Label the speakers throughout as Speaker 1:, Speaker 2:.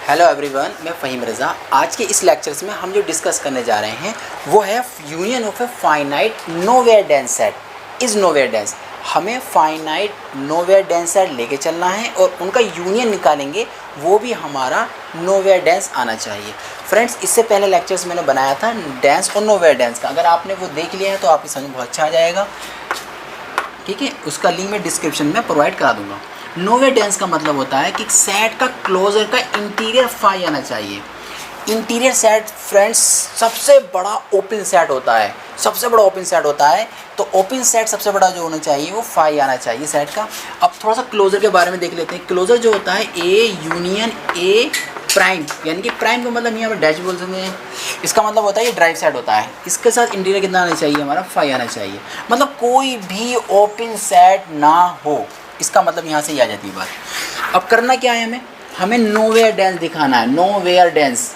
Speaker 1: Hello everyone, मैं फ़हीम रज़ा। आज के इस लेक्चर्स में हम जो डिस्कस करने जा रहे हैं वो है union of a finite nowhere dense set is nowhere dense. हमें फाइनाइट नोवेयर डेंस सेट लेके चलना है और उनका यूनियन निकालेंगे, वो भी हमारा नोवेयर डेंस आना चाहिए। फ्रेंड्स, इससे पहले लेक्चर्स मैंने बनाया था डेंस और नोवेयर डेंस का, अगर आपने वो देख लिया है तो आपकी समझ बहुत अच्छा आ जाएगा। ठीक है, उसका लिंक मैं डिस्क्रिप्शन में प्रोवाइड करा दूंगा। नोवेयर डेंस का मतलब होता है कि सेट का क्लोजर का इंटीरियर फाई आना चाहिए। इंटीरियर सेट फ्रेंड्स सबसे बड़ा ओपन सेट होता है, सबसे बड़ा ओपन सेट होता है। तो ओपन सेट सबसे बड़ा जो होना चाहिए वो फाई आना चाहिए सेट का। अब थोड़ा सा क्लोजर के बारे में देख लेते हैं। क्लोजर जो होता है ए यूनियन ए प्राइम, यानी कि प्राइम का मतलब यहाँ पर डैश बोल सकते हैं। इसका मतलब होता है ये ड्राइव सेट होता है, इसके साथ इंटीरियर कितना आना चाहिए, हमारा फाई आना चाहिए। मतलब कोई भी ओपन सेट ना हो, इसका मतलब यहाँ से ही आ जाती है बात। अब करना क्या है, हमें नोवेयर डेंस दिखाना है। नोवेयर डेंस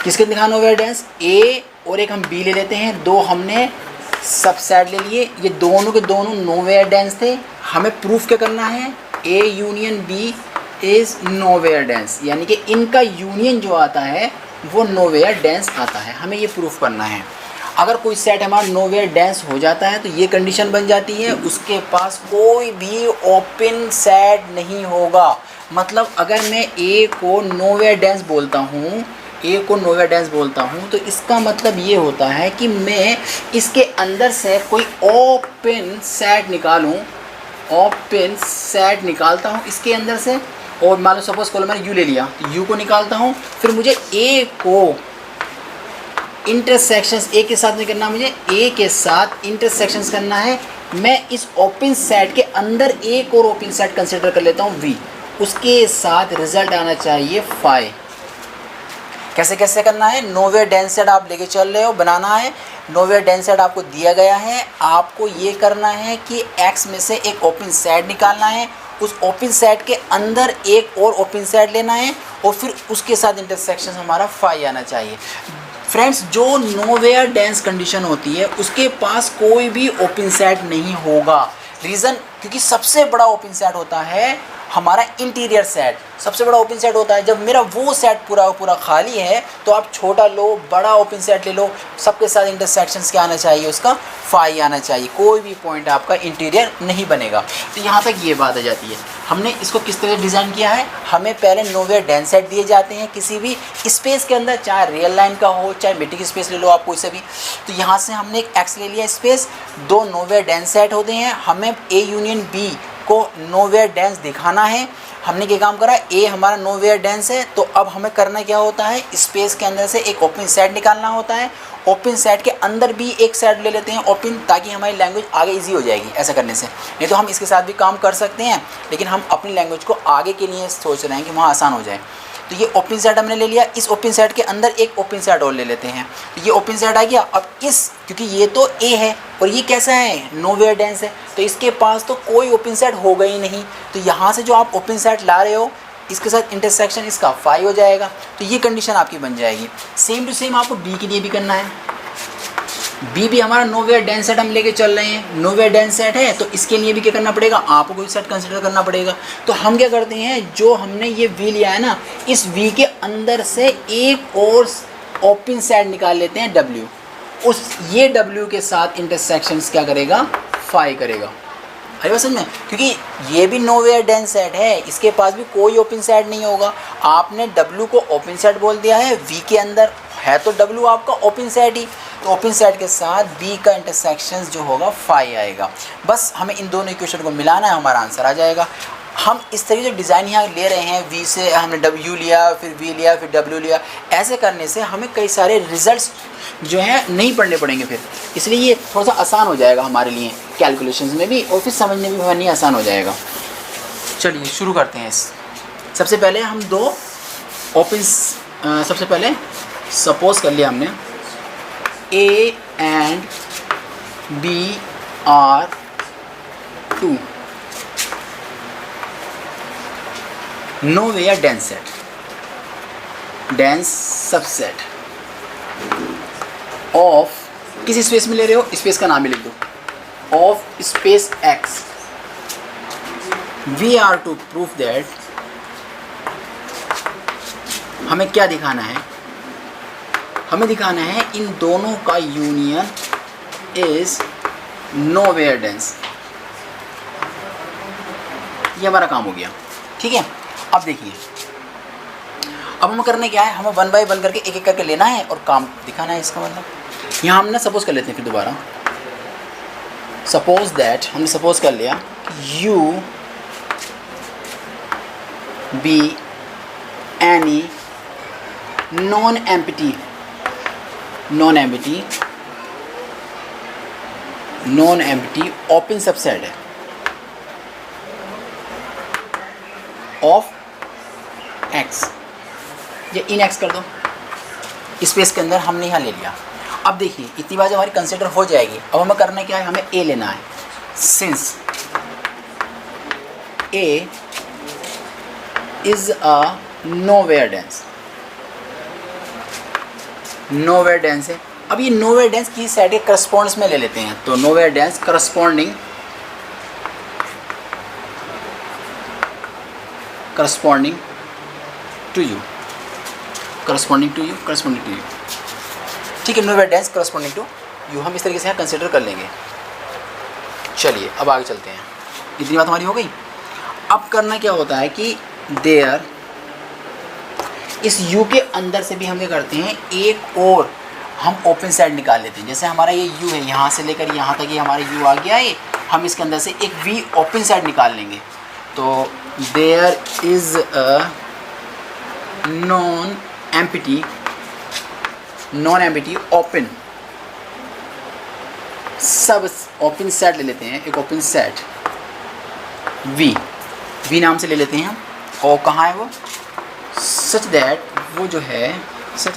Speaker 1: किसके दिखाना? नोवेयर डेंस ए और एक हम बी ले लेते हैं, दो हमने सबसेट ले लिए, ये दोनों के दोनों नोवेयर डेंस थे। हमें प्रूफ क्या करना है? A union B is nowhere dense, यानी कि इनका यूनियन जो आता है वो नोवेयर डेंस आता है। हमें ये प्रूफ करना है। अगर कोई सेट हमारा नोवेयर डेंस हो जाता है तो ये कंडीशन बन जाती है उसके पास कोई भी ओपन सेट नहीं होगा। मतलब अगर मैं ए को नोवेयर डेंस बोलता हूँ, तो इसका मतलब ये होता है कि मैं इसके अंदर से कोई ओपन सेट निकालता हूँ इसके अंदर से। और मान लो सपोज कॉलम मैंने यू ले लिया, तो यू को निकालता हूँ, फिर मुझे ए को इंटरसेक्शंस ए के साथ में करना, मुझे ए के साथ इंटरसेक्शंस करना है। मैं इस ओपन सेट के अंदर एक और ओपन सेट कंसिडर कर लेता हूँ वी, उसके साथ रिजल्ट आना चाहिए फाई। कैसे कैसे करना है? नोवेयर डेंस सेट आप लेके चल रहे हो, बनाना है। नोवेयर डेंस सेट आपको दिया गया है, आपको ये करना है कि एक्स में से एक ओपन सेट निकालना है, उस ओपन सेट के अंदर एक और ओपन सेट लेना है और फिर उसके साथ इंटरसेक्शन हमारा फाई आना चाहिए। फ्रेंड्स, जो नोवेयर डेंस कंडीशन होती है उसके पास कोई भी ओपन सेट नहीं होगा। रीज़न, क्योंकि सबसे बड़ा ओपन सेट होता है हमारा इंटीरियर सेट। सबसे बड़ा ओपन सेट होता है जब मेरा वो सेट पूरा खाली है, तो आप छोटा लो बड़ा ओपन सेट ले लो, सबके साथ इंटरसेक्शंस क्या आना चाहिए, उसका फाई आना चाहिए। कोई भी पॉइंट आपका इंटीरियर नहीं बनेगा। तो यहाँ तक ये बात आ जाती है। हमने इसको किस तरह डिज़ाइन किया है? हमें पहले नोवेयर डेंस सेट दिए जाते हैं किसी भी स्पेस के अंदर, चाहे रियल लाइन का हो चाहे मेट्रिक स्पेस ले लो आप कोई से भी। तो यहाँ से हमने एक एक्स ले लिया स्पेस, दो नोवेयर डेंस सेट होते हैं, हमें ए यूनियन बी को नोवेयर डेंस दिखाना है। हमने क्या काम करा? ए हमारा नोवेयर डेंस है, तो अब हमें करना क्या होता है? स्पेस के अंदर से एक ओपन सेट निकालना होता है। ओपन सेट के अंदर भी एक सेट ले लेते हैं ओपन, ताकि हमारी लैंग्वेज आगे इजी हो जाएगी ऐसा करने से। नहीं तो हम इसके साथ भी काम कर सकते हैं, लेकिन हम अपनी लैंग्वेज को आगे के लिए सोच रहे हैं कि वहाँ आसान हो जाए। तो ये ओपन सेट हमने ले लिया, इस ओपन सेट के अंदर एक ओपन सेट और ले लेते हैं। तो ये ओपन सेट आ गया। अब क्योंकि ये तो ए है और ये कैसा है? नोवेयर डेंस है, तो इसके पास तो कोई ओपन सेट होगा ही नहीं। तो यहाँ से जो आप ओपन सेट ला रहे हो इसके साथ इंटरसेक्शन इसका फाई हो जाएगा। तो ये कंडीशन आपकी बन जाएगी। सेम टू सेम आपको बी के लिए भी करना है। बी भी हमारा नोवेयर डेंस सेट हम लेके चल रहे हैं, नोवेयर डेंस सेट है, तो इसके लिए भी क्या करना पड़ेगा? आपको कोई सेट कंसिडर करना पड़ेगा। तो हम क्या करते हैं, जो हमने ये वी लिया है ना, इस वी के अंदर से एक और ओपन सेट निकाल लेते हैं डब्ल्यू। ये डब्ल्यू के साथ इंटरसेक्शंस क्या करेगा? फाई करेगा। अरे समझ में? क्योंकि ये भी नोवेयर डेंस सेट है, इसके पास भी कोई ओपन सेट नहीं होगा। आपने डब्ल्यू को ओपन सेट बोल दिया है, वी के अंदर है तो डब्ल्यू आपका ओपन सेट ही, तो ओपन सेट के साथ बी का इंटरसेक्शंस जो होगा फाई आएगा। बस हमें इन दोनों इक्वेशन को मिलाना है, हमारा आंसर आ जाएगा। हम इस तरीके से डिज़ाइन यहाँ ले रहे हैं, वी से हमने डब्ल्यू लिया, फिर वी लिया, फिर डब्ल्यू लिया। ऐसे करने से हमें कई सारे रिजल्ट्स जो हैं नहीं पढ़ने पड़ेंगे फिर, इसलिए ये थोड़ा सा आसान हो जाएगा हमारे लिए कैलकुलेशंस में भी, और फिर समझने में भी नहीं आसान हो जाएगा। चलिए शुरू करते हैं। सबसे पहले हम दो ओपन, सबसे पहले सपोज कर लिया हमने A and B are two nowhere dense set, dense subset of, किस स्पेस में ले रहे हो? स्पेस का नाम ही लिख दो, of space X. We are to proof that हमें क्या दिखाना है, हमें दिखाना है इन दोनों का यूनियन इज नोवेयर डेंस। ये हमारा काम हो गया, ठीक है। अब देखिए, अब हमें करना क्या है, हमें 1 बाय 1 करके एक एक करके लेना है और काम दिखाना है। इसका मतलब यहाँ हमने सपोज कर लेते हैं, फिर दोबारा सपोज दैट हमने सपोज कर लिया you be any non empty open subset है ऑफ एक्स, ये इन एक्स कर दो, स्पेस के अंदर हमने यहाँ ले लिया। अब देखिए इतनी बात हमारी कंसिडर हो जाएगी। अब हमें करना क्या है, हमें ए लेना है। Since A is a nowhere dense है। अब ये नोवेयर डेंस की साइड के करस्पॉन्ड्स में ले लेते हैं, तो nowhere dense corresponding to U, ठीक है। Nowhere dense corresponding to U हम इस तरीके से यहाँ कंसिडर कर लेंगे। चलिए अब आगे चलते हैं, इतनी बात हमारी हो गई। अब करना क्या होता है कि देयर इस यू के अंदर से भी हम क्या करते हैं, एक और हम ओपन साइड निकाल लेते हैं। जैसे हमारा ये यू है, यहाँ से लेकर यहाँ तक ये हमारा यू आ गया है, हम इसके अंदर से एक वी ओपन साइड निकाल लेंगे। तो there is a non empty open sub open set ले लेते हैं, एक ओपन सेट वी नाम से ले लेते हैं हम। और कहाँ है वो, such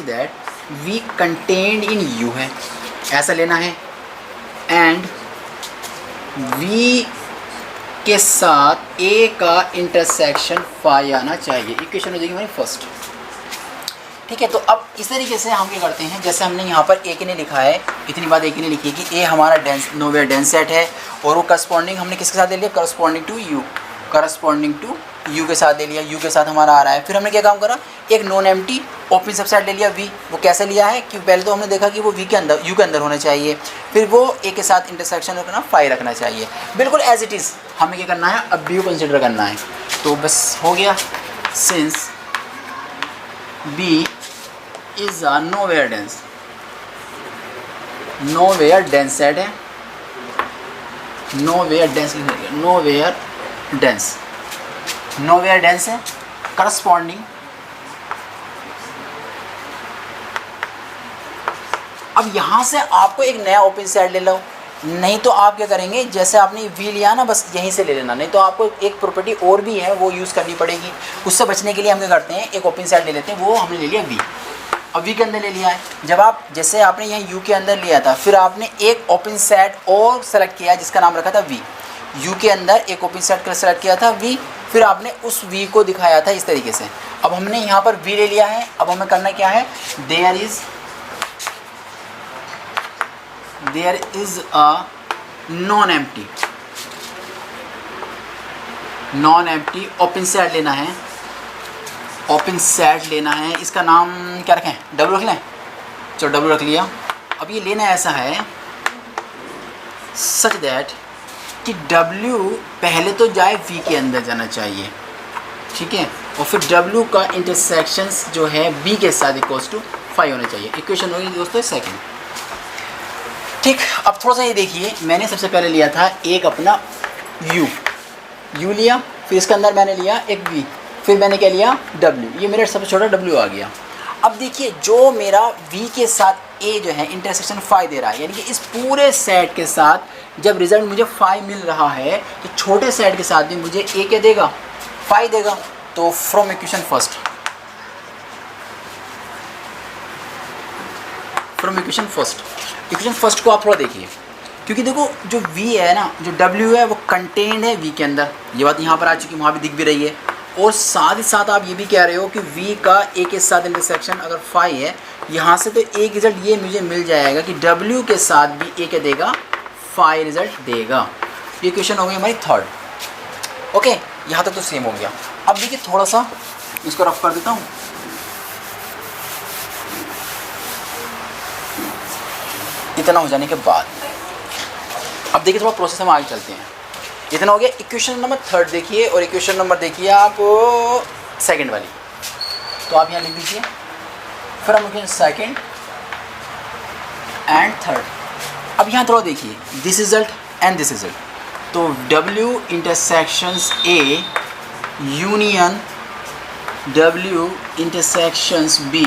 Speaker 1: that V contained in U है, ऐसा लेना है। एंड वी के साथ ए का इंटरसेक्शन फाई आना चाहिए। इक्वेशन हो जाएगी हमारी फर्स्ट, ठीक है। तो अब इस तरीके से हम क्या करते हैं, जैसे हमने यहाँ पर ए के ने लिखा है, इतनी बात ए के ने लिखी है कि ए हमारा नोवेयर डेंस सेट है और वो करस्पॉन्डिंग हमने किसके साथ ले लिया, करस्पॉन्डिंग टू यू के साथ ले लिया। यू के साथ हमारा आ रहा है। फिर हमने क्या काम करा, एक नॉन एम्प्टी ओपन सबसेट ले लिया वी। वो कैसे लिया है कि पहले तो हमने देखा कि वो वी के अंदर यू के अंदर होना चाहिए, फिर वो ए के साथ इंटरसेक्शन रखना, फाई रखना चाहिए, बिल्कुल एज इट इज़। हमें क्या करना है, अब बी को कंसिडर करना है। तो बस हो गया, since B is a nowhere dense set है, नोवेयर डेंस है करस्पॉन्डिंग। अब यहाँ से आपको एक नया ओपन सेट ले लो, नहीं तो आप क्या करेंगे, जैसे आपने वी लिया ना, बस यहीं से ले लेना। नहीं तो आपको एक प्रॉपर्टी और भी है, वो यूज़ करनी पड़ेगी। उससे बचने के लिए हम क्या करते हैं, एक ओपन सेट ले लेते हैं। वो हमने ले लिया वी, अब वी के अंदर ले लिया है। जब आप जैसे आपने यहाँ यू के अंदर लिया था, फिर आपने एक ओपन सेट और सेलेक्ट किया जिसका नाम रखा था वी। यू के अंदर एक ओपन सेट कर सेलेक्ट किया था वी, फिर आपने उस वी को दिखाया था इस तरीके से। अब हमने यहाँ पर वी ले लिया है। अब हमें करना क्या है, there is a non empty open set लेना है। इसका नाम क्या रखें, डब्ल्यू रख लें। चलो डब्ल्यू रख लिया। अब ये लेना ऐसा है सच दैट कि W पहले तो जाए V के अंदर जाना चाहिए, ठीक है, और फिर W का इंटरसेक्शंस जो है B के साथ इक्वल्स टू 5 होना चाहिए। इक्वेशन होगी दोस्तों सेकंड, ठीक। अब थोड़ा सा ये देखिए, मैंने सबसे पहले लिया था एक अपना U लिया, फिर इसके अंदर मैंने लिया एक V, फिर मैंने क्या लिया W। ये मेरा सबसे छोटा W आ गया। अब देखिए जो मेरा V के साथ A जो है इंटरसेक्शन 5 दे रहा है, यानी कि इस पूरे सेट के साथ जब रिजल्ट मुझे 5 मिल रहा है, तो छोटे सेट के साथ भी मुझे A क्या देगा, 5 देगा। तो फ्रॉम इक्वेशन फर्स्ट को आप थोड़ा देखिए, क्योंकि देखो जो V है ना, जो W है वो कंटेन्ड है V के अंदर। ये बात यहाँ पर आ चुकी, वहाँ भी दिख भी रही है। और साथ ही साथ आप ये भी कह रहे हो कि V का A के साथ इंटरसेक्शन अगर 5 है, यहाँ से तो एक रिज़ल्ट ये मुझे मिल जाएगा कि W के साथ भी A क्या देगा, 5 रिज़ल्ट देगा। ये क्वेश्चन हो गई हमारी थर्ड। ओके, यहाँ तक तो सेम हो गया। अब देखिए थोड़ा सा इसको रफ कर देता हूँ। इतना हो जाने के बाद अब देखिए थोड़ा प्रोसेस हम आगे चलते हैं। इतना हो गया। इक्वेशन नंबर 3 देखिए और इक्वेशन नंबर देखिए आप 2nd वाली। तो आप यहाँ लिख दीजिए from equation 2nd and 3rd। अब यहाँ थोड़ा देखिए this result and this result. तो W intersections A union W intersections B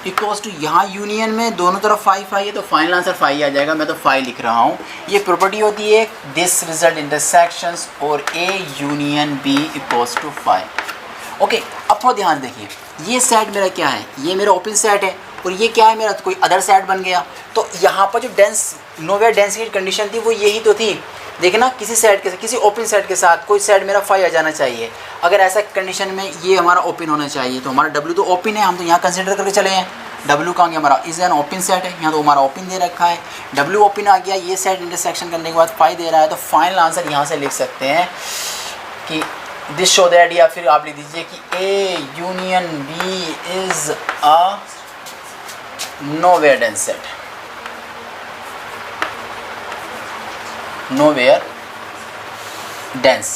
Speaker 1: equals to, यहाँ यूनियन में दोनों तरफ 5 है तो फाइनल आंसर 5 आ जाएगा। मैं तो 5 लिख रहा हूँ। ये प्रॉपर्टी होती है दिस रिजल्ट इंटरसेक्शंस और A union B equals to 5। Okay, अब थोड़ा ध्यान देखिए, ये सेट मेरा क्या है, ये मेरा ओपन सेट है और ये क्या है मेरा, तो कोई अदर सेट बन गया। तो यहाँ पर जो नोवेयर डेंसिटी कंडीशन थी वो यही तो थी। देखना किसी सेट के साथ, किसी ओपन सेट के साथ कोई सेट मेरा 5 आ जाना चाहिए। अगर ऐसा कंडीशन में ये हमारा ओपन होना चाहिए तो हमारा W तो ओपन है, हम तो यहाँ कंसिडर करके चले हैं। W कहाँ गया हमारा, इज एन ओपन सेट है, यहाँ तो हमारा ओपन दे रखा है। W ओपन आ गया, ये सेट इंटरसेक्शन करने के बाद 5 दे रहा है। तो फाइनल आंसर यहाँ से लिख सकते हैं कि दिस शो दैट, या फिर आप लिख दीजिए कि A union B is a nowhere dense set. Nowhere dense,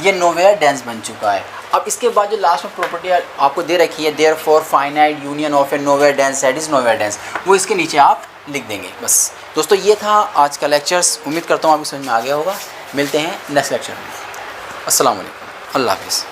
Speaker 1: ये नोवेयर डेंस बन चुका है। अब इसके बाद जो लास्ट में प्रॉपर्टी आपको दे रखी है therefore finite union of A nowhere dense set is nowhere dense, वो इसके नीचे आप लिख देंगे। बस दोस्तों ये था आज का लेक्चर्स। उम्मीद करता हूँ आपको समझ में आ गया होगा। मिलते हैं नेक्स्ट लेक्चर में। अस्सलाम वालेकुम, अल्लाह हाफिज़।